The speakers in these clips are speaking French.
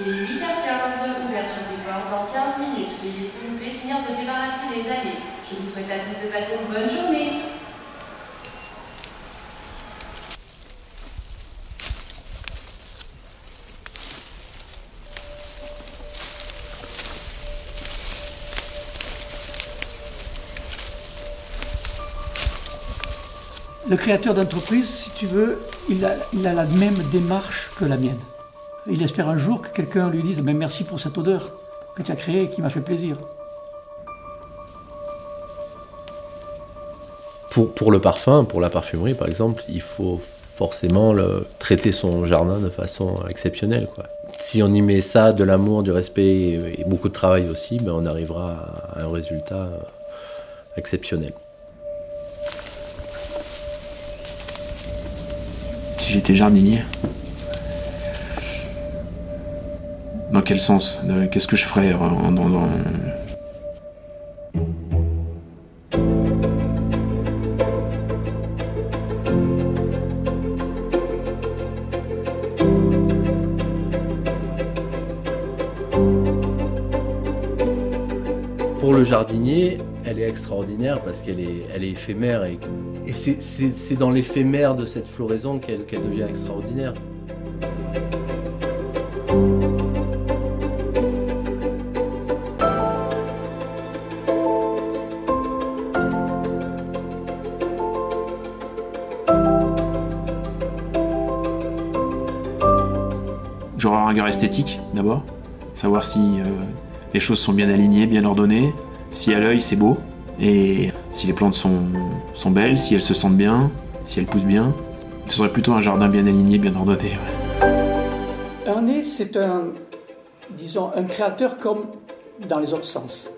Il est 8h15, ouverture des portes dans 15 minutes. Veuillez s'il vous plaît finir de débarrasser les allées. Je vous souhaite à tous de passer une bonne journée. Le créateur d'entreprise, si tu veux, il a la même démarche que la mienne. Il espère un jour que quelqu'un lui dise « Merci pour cette odeur que tu as créée et qui m'a fait plaisir ». Pour le parfum, pour la parfumerie par exemple, il faut forcément traiter son jardin de façon exceptionnelle, quoi. Si on y met ça, de l'amour, du respect et beaucoup de travail aussi, on arrivera à un résultat exceptionnel. Si j'étais jardinier, dans quel sens? Qu'est-ce que je ferais Pour le jardinier, elle est extraordinaire parce qu'elle est éphémère et c'est dans l'éphémère de cette floraison qu'elle devient extraordinaire. J'aurais un regard esthétique d'abord, savoir si les choses sont bien alignées, bien ordonnées, si à l'œil c'est beau, et si les plantes sont belles, si elles se sentent bien, si elles poussent bien. Ce serait plutôt un jardin bien aligné, bien ordonné. Ouais. Ernie, c'est un créateur comme dans les autres sens.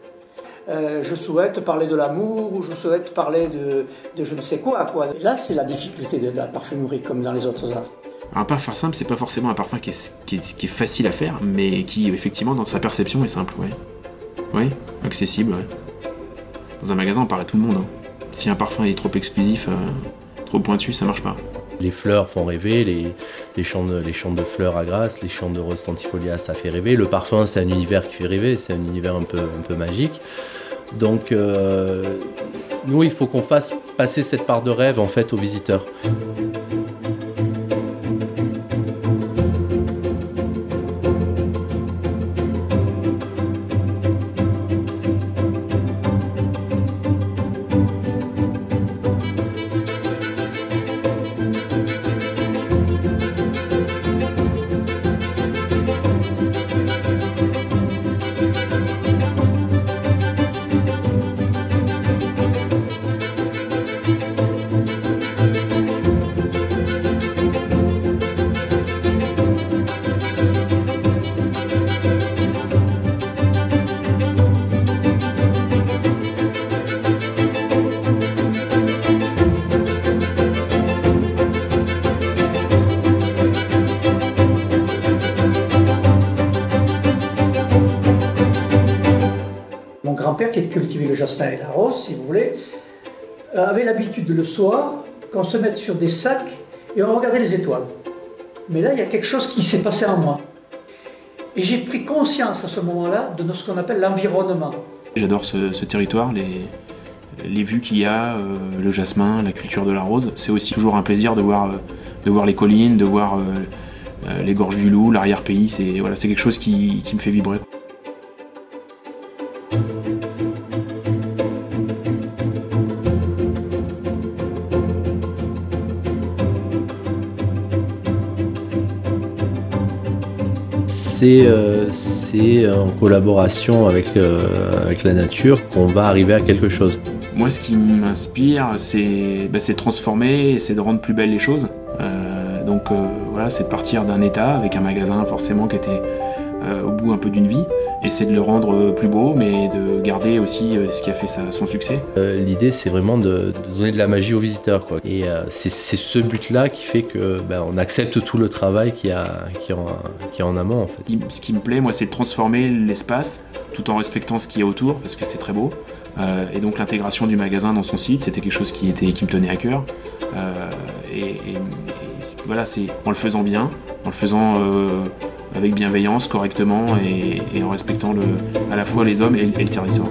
Je souhaite parler de l'amour, ou je souhaite parler de je ne sais quoi. Là, c'est la difficulté de la parfumerie, comme dans les autres arts. Un parfum simple, c'est pas forcément un parfum qui est facile à faire, mais qui, effectivement, dans sa perception, est simple. Ouais. Oui, accessible. Ouais. Dans un magasin, on parle à tout le monde. Si un parfum est trop exclusif, trop pointu, ça marche pas. Les fleurs font rêver, les champs de fleurs à Grasse, les champs de roses stentifolia, ça fait rêver. Le parfum, c'est un univers qui fait rêver, c'est un univers un peu magique. Donc, nous, il faut qu'on fasse passer cette part de rêve, en fait, aux visiteurs. Mon grand-père, qui cultivait le jasmin et la rose, si vous voulez, avait l'habitude le soir qu'on se mette sur des sacs et on regardait les étoiles. Mais là, il y a quelque chose qui s'est passé en moi. Et j'ai pris conscience à ce moment-là de ce qu'on appelle l'environnement. J'adore ce territoire, les vues qu'il y a, le jasmin, la culture de la rose. C'est aussi toujours un plaisir de voir les collines, de voir les gorges du Loup, l'arrière-pays. C'est quelque chose qui me fait vibrer. C'est en collaboration avec la nature qu'on va arriver à quelque chose. Moi, ce qui m'inspire, c'est de transformer, c'est de rendre plus belles les choses. Voilà, c'est de partir d'un état avec un magasin forcément qui était au bout un peu d'une vie, et c'est de le rendre plus beau, mais de garder aussi ce qui a fait son succès. L'idée, c'est vraiment de donner de la magie aux visiteurs, quoi. Et c'est ce but-là qui fait que on accepte tout le travail qu'il y a en amont, en fait. Ce qui me plaît, moi, c'est de transformer l'espace tout en respectant ce qu'il y a autour, parce que c'est très beau. Et donc l'intégration du magasin dans son site, c'était quelque chose qui me tenait à cœur. Voilà, c'est en le faisant bien, en le faisant avec bienveillance, correctement et en respectant à la fois les hommes et le territoire.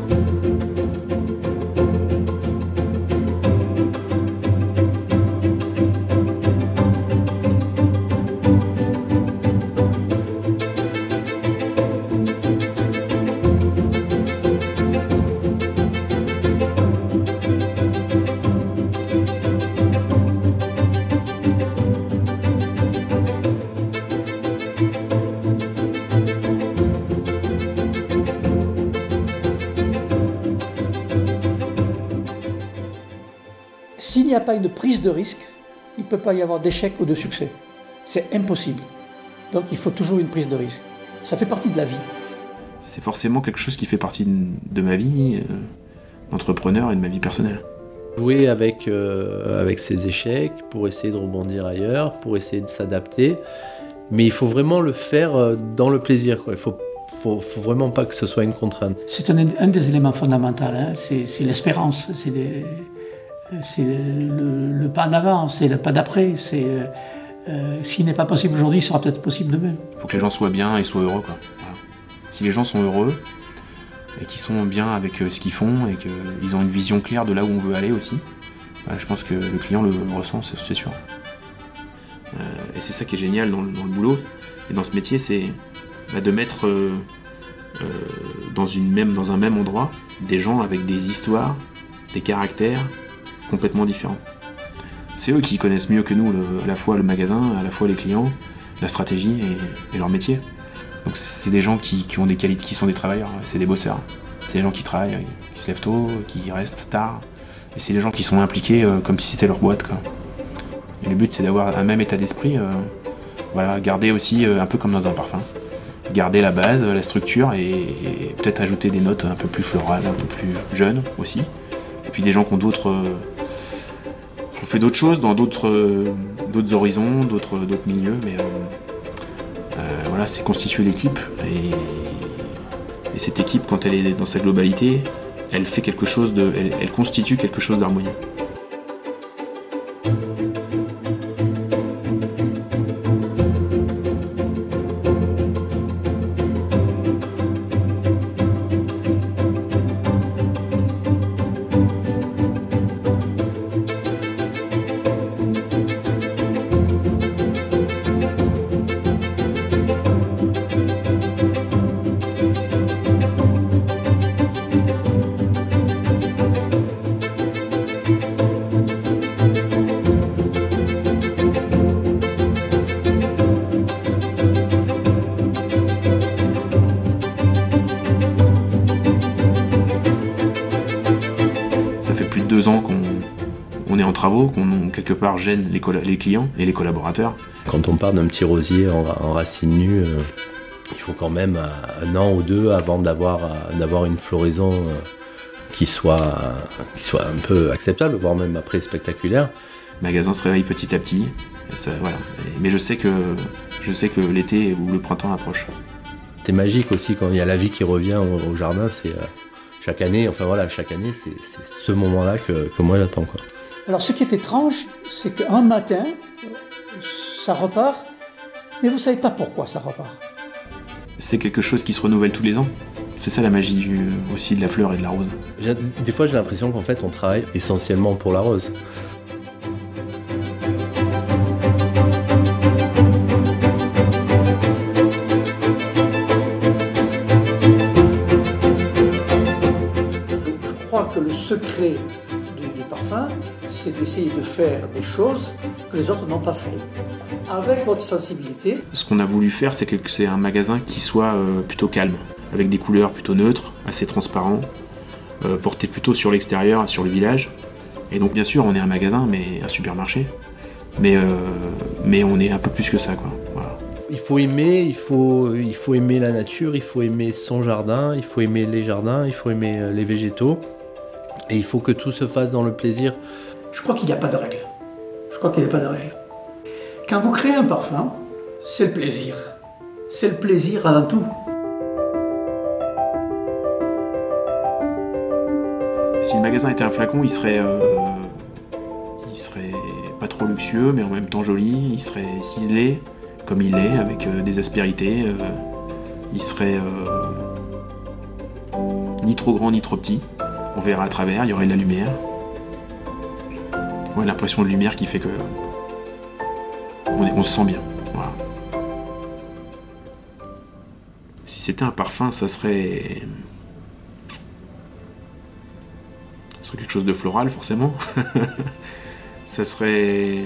S'il n'y a pas une prise de risque, il ne peut pas y avoir d'échec ou de succès. C'est impossible. Donc il faut toujours une prise de risque. Ça fait partie de la vie. C'est forcément quelque chose qui fait partie de ma vie d'entrepreneur et de ma vie personnelle. Jouer avec ses échecs pour essayer de rebondir ailleurs, pour essayer de s'adapter. Mais il faut vraiment le faire dans le plaisir, quoi. Il faut vraiment pas que ce soit une contrainte. C'est un des éléments fondamentaux, hein. C'est l'espérance, c'est le pas en avant, c'est le pas d'après. S'il n'est pas possible aujourd'hui, il sera peut-être possible demain. Il faut que les gens soient bien et soient heureux, quoi. Voilà. Si les gens sont heureux et qu'ils sont bien avec ce qu'ils font et qu'ils ont une vision claire de là où on veut aller aussi, je pense que le client le ressent, c'est sûr. Et c'est ça qui est génial dans le boulot et dans ce métier, c'est de mettre dans un même endroit des gens avec des histoires, des caractères complètement différents. C'est eux qui connaissent mieux que nous à la fois le magasin, à la fois les clients, la stratégie et leur métier. Donc c'est des gens qui ont des qualités, qui sont des travailleurs, c'est des bosseurs. C'est des gens qui travaillent, qui se lèvent tôt, qui restent tard. Et c'est des gens qui sont impliqués comme si c'était leur boîte, quoi. Et le but c'est d'avoir un même état d'esprit, garder aussi un peu comme dans un parfum. Garder la base, la structure et peut-être ajouter des notes un peu plus florales, un peu plus jeunes aussi. Et puis des gens qui ont on fait d'autres choses dans d'autres horizons, d'autres milieux, mais c'est constituer l'équipe et cette équipe, quand elle est dans sa globalité, elle fait quelque chose elle constitue quelque chose d'harmonieux. Ça fait plus de 2 ans qu'on est en travaux, qu'on quelque part gêne les clients et les collaborateurs. Quand on part d'un petit rosier en racine nue, il faut quand même 1 an ou 2 avant d'avoir une floraison qui soit un peu acceptable, voire même après spectaculaire. Le magasin se réveille petit à petit, mais je sais que l'été ou le printemps approche. C'est magique aussi quand il y a la vie qui revient au jardin, c'est chaque année, c'est ce moment-là que moi j'attends, quoi. Alors ce qui est étrange, c'est qu'un matin, ça repart, mais vous ne savez pas pourquoi ça repart. C'est quelque chose qui se renouvelle tous les ans. C'est ça la magie aussi de la fleur et de la rose. Des fois j'ai l'impression qu'en fait on travaille essentiellement pour la rose. Je crois que le secret du parfum, c'est d'essayer de faire des choses que les autres n'ont pas fait. Avec votre sensibilité. Ce qu'on a voulu faire, c'est un magasin qui soit plutôt calme, avec des couleurs plutôt neutres, assez transparents, porté plutôt sur l'extérieur, sur le village. Et donc bien sûr, on est un magasin, mais un supermarché. Mais on est un peu plus que ça, quoi. Voilà. Il faut aimer la nature, il faut aimer son jardin, il faut aimer les jardins, il faut aimer les végétaux. Et il faut que tout se fasse dans le plaisir. Je crois qu'il n'y a pas de règle. Quand vous créez un parfum, c'est le plaisir. C'est le plaisir avant tout. Si le magasin était un flacon, il serait pas trop luxueux, mais en même temps joli. Il serait ciselé, comme il est, avec des aspérités. Il serait ni trop grand ni trop petit. On verra à travers, il y aurait de la lumière. Ouais, l'impression de lumière qui fait que on se sent bien. Voilà. Si c'était un parfum, ça serait quelque chose de floral, forcément. ça serait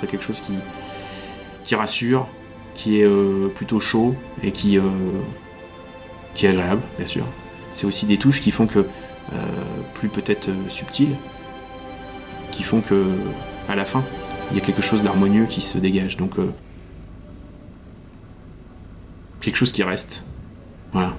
quelque chose qui rassure, qui est plutôt chaud et qui est agréable, bien sûr. C'est aussi des touches qui font que, plus peut-être subtiles, qui font que, à la fin, il y a quelque chose d'harmonieux qui se dégage. Donc, quelque chose qui reste. Voilà.